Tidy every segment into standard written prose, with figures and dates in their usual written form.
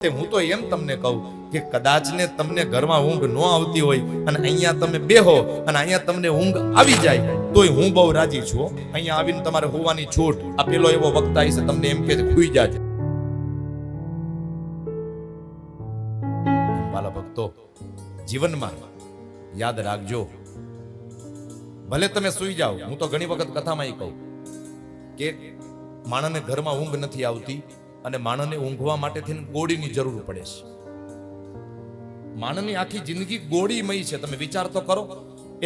હું તો એમ તમને કહું કે કદાચ ને તમને ઘરમાં ઊંઘ ન આવતી હોય અને અહીંયા તમે બેહો અને અહીંયા તમને ઊંઘ આવી જાય તોય હું બહુ રાજી છું. અહીંયા આવીને તમારે હોવાની છૂટ. આ પેલો એવો વક્તા છે તમને એમ કે ખુઈ જાજો. વાલા ભક્તો, જીવનમાં યાદ રાખજો, ભલે તમે સુઈ જાઓ. હું તો ઘણી વખત કથામાં કહું કે માણસને ઘરમાં ઊંઘ નથી આવતી અને માણસને ઊંઘવા માટે થઈને ગોળીની જરૂર પડે છે. માણસની આખી જિંદગી ગોળીમય છે. તમે વિચાર તો કરો,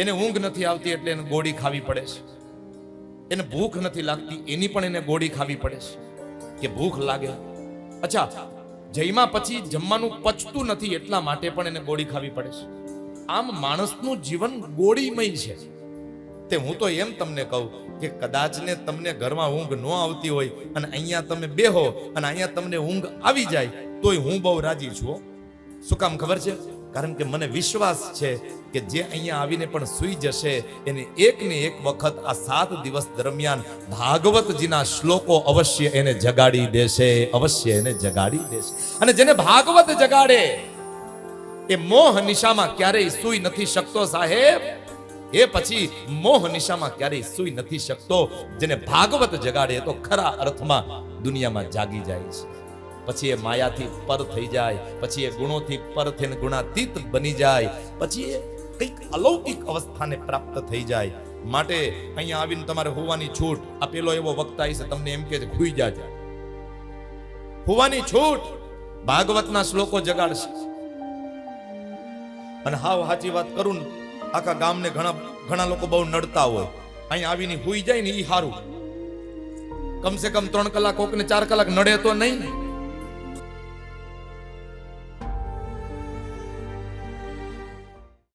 એને ઊંઘ નથી આવતી એટલે એને ગોળી ખાવી પડે છે. એને ભૂખ નથી લાગતી એની પણ એને ગોળી ખાવી પડે છે કે ભૂખ લાગે. અચ્છા, જમ્યા પછી જમવાનું પચતું નથી એટલા માટે પણ એને ગોળી ખાવી પડે છે. આમ માણસનું જીવન ગોળીમય છે. તે હું તો એમ તમને કહું કે કદાચ ને તમને ઘરમાં ઊંઘ ન આવતી હોય અને અહીંયા તમે બેહો અને અહીંયા તમને ઊંઘ આવી જાય તોય હું બહુ રાજી છું. શું કામ ખબર છે? કારણ કે મને વિશ્વાસ છે કે જે અહીંયા આવીને પણ સૂઈ જશે એને એક ને એક વખત આ 7 દિવસ દરમિયાન ભાગવતજીના શ્લોકો અવશ્ય એને જગાડી દેશે, અવશ્ય એને જગાડી દેશે. અને જેને ભાગવત જગાડે એ મોહ નિશામાં ક્યારેય સૂઈ નથી શકતો સાહેબ. એ પછી મોહ નિશામાં ક્યારેય સૂઈ નથી શકતો. જેને ભાગવત જગાડે તો ખરા અર્થમાં દુનિયામાં જાગી જાય છે. પછી એ માયાથી પર થઈ જાય, પછી એ ગુણોથી પર થઈને ગુણાતીત બની જાય, પછી એ કંઈક અલૌકિક અવસ્થાને પ્રાપ્ત થઈ જાય. માટે અહીંયા આવીને તમારે હોવાની છૂટ. આ પેલો એવો વક્તા છે તમને એમ કે ખુઈ જાજો. હોવાની છૂટ ભાગવતના શ્લોકો જગાડશે. અને હાવ સાચી વાત કરું ને, આખા ગામને ઘણા લોકો બહુ નડતા હોય, અહીંયા આવીને હુઈ જાય ને ઈ હારું. કમસે કમ 3 કલાક કોકને 4 કલાક નડે તો નહીં.